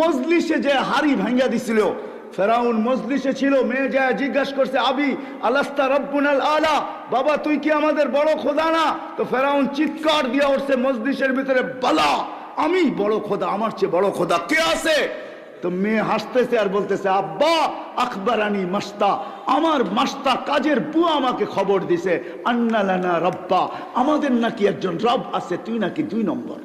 মজলিসে যে হাড়ি ভাঙ্গা দিছিল। ফেরাউন মজলিসে ছিল, মেয়ে যায় জিজ্ঞাসা করছে, আবি আলাস্তা রব্বুনাল আলা, বাবা তুই কি আমাদের বড় খোদা না? তো ফেরাউন চিৎকার দিয়ে উঠছে মজলিসের ভিতরে, বালা আমি বড় খোদা, আমার চেয়ে বড় খোদা কে আছে? তো মেয়ে হাসতেছে আর বলতেছে, আব্বা আখবরানি মাস্তা, আমার মাস্তা কাজের বুয়া আমাকে খবর দিছে, আন্না লানা রব্বা, আমাদের নাকি একজন রব আছে, তুই নাকি 2 নম্বর।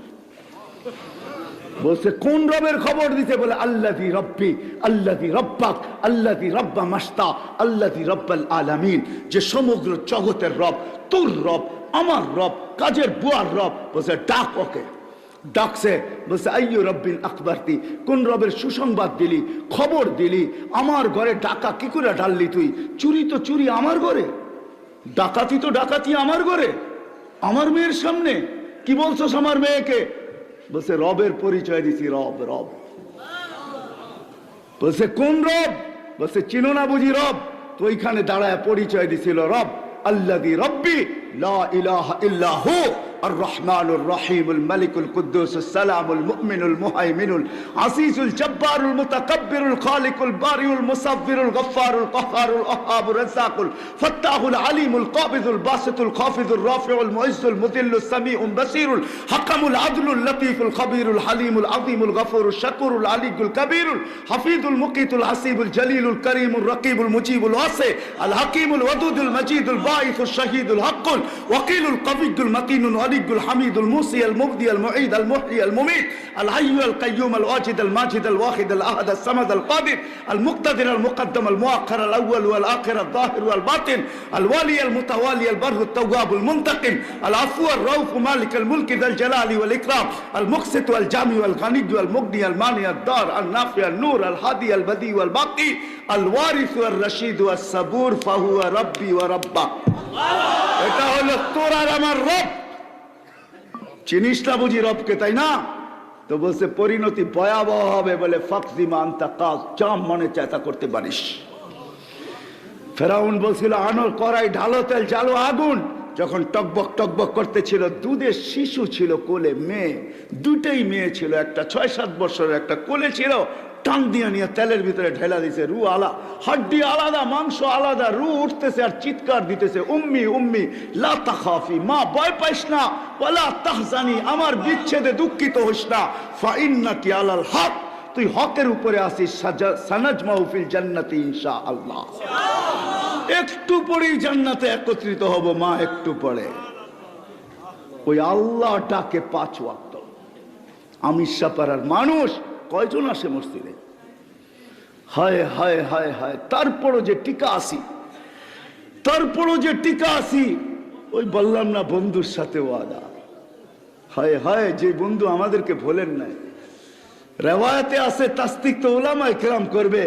বলছে কোন রবের খবর দিতে? বলে আল্লাযী রব্বি আল্লাযী রব্বাক আল্লাযী রব্বা মাস্তা আল্লাযী রব্বাল আলামিন, যে সমগ্র জগতের রব, তোর রব, আমার রব, কাজের বুয়ার রব। বলছে ডাক ওকে। ডাকছে, বলছে আইয়ু রব্বিল আকবরতি, কোন রবের সুসংবাদ দিলি, খবর দিলি? আমার ঘরে ডাকা কি করে ঢাললি তুই? চুরি তো চুরি আমার ঘরে, ডাকাতি তো ডাকাতি আমার ঘরে, আমার মেয়ের সামনে কি বলছস আমার মেয়েকে? বলছে রবের পরিচয় দিছি, রব রব। বলছে কোন রব? বলছে চিনো না বুঝি রব? তো ওইখানে দাঁড়ায় পরিচয় দিছিল, রব আল্লাযী রব্বি লা ইলাহা ইল্লা হু الرحمن الرحيم الملك القدوس السلام المؤمن المهيمن العزيز الجبار المتكبر الخالق البارئ المصور الغفار القهار الوهاب الرزاق الفتاح العليم القابض الباسط الخافض الرافع المعز المذل السميع البصير الحكم العدل اللطيف الخبير الحليم العظيم الغفور الشكور العلي الكبير الحفيظ المقيت الحسيب الجليل الكريم الرقيب المجيب الواسع الحكيم الودود المجيد الباعث الشهيد الحق الوكيل القوي المتين الحميد الموصي المبدي المعيد المحيي المميت الحي القيوم الواجد الماجد الواحد الاحد الصمد القادر المقتدر المقدم المؤخر الاول والاخر الظاهر والباطن الوالي المتوالي البر التواب المنتقم العفو الرؤوف مالك الملك ذا الجلال والاكرام المقسط والجامع والغني والمغني المانع الدار النافع النور الهادي البديع والباقي الوارث والرشيد والصبور فهو ربي وربك। এটা হলো তোর আর আমার রব। চিনিস না বুঝি রবকে, তাই না? তো বলছে পরিণতি ভয়াবহ হবে, বলে ফাকজিমা আনতা কাজ, যা মনে চায় তা করতে পারিস। ফেরাউন বলছিল আনো কড়াই, ঢালো তেল, জ্বালো আগুন। যখন টকবক টকবক করতেছিল, দুধের শিশু ছিল কোলে, মেয়ে, দুটেই মেয়ে ছিল, একটা 6-7 বছরের, একটা কোলে ছিল। টান দিয়ে নিয়ে তেলের ভিতরে ঢেলা দিছে, রু আলাদা, হাড্ডি আলাদা, মাংস আলাদা, রু উঠতেছে আর চিৎকার দিতেছে, উম্মি উম্মি লা তাখাফি, মা ভয় পাইস না, ওয়ালা তাহজানি, আমার বিচ্ছেদে দুঃখিত হইস না, ফা ইন্নাকি আলাল হক, তুই হকের উপরে আসিস, সানাজমাউ ফিল জান্নাতি ইনশাআল্লাহ। একটু পরেই জান্নাতে একত্রিত হব মা, একটু পরে। ওই আল্লাহ ডাকে 5 ওয়াক্ত। আমিষাপাড়ার মানুষ কয়জন আসে মসজিদে? হায় হায় হায় হায়, তারপরও যে টিকা আসি, তারপরও যে টিকা আসি। ওই বললাম না বন্ধুর সাথে ওয়াদা, হায় হায় যে বন্ধু আমাদেরকে ভোলেন নাই। রেওয়ায়াতে আছে, তাসদিক তো উলামায়ে কেরাম করবে,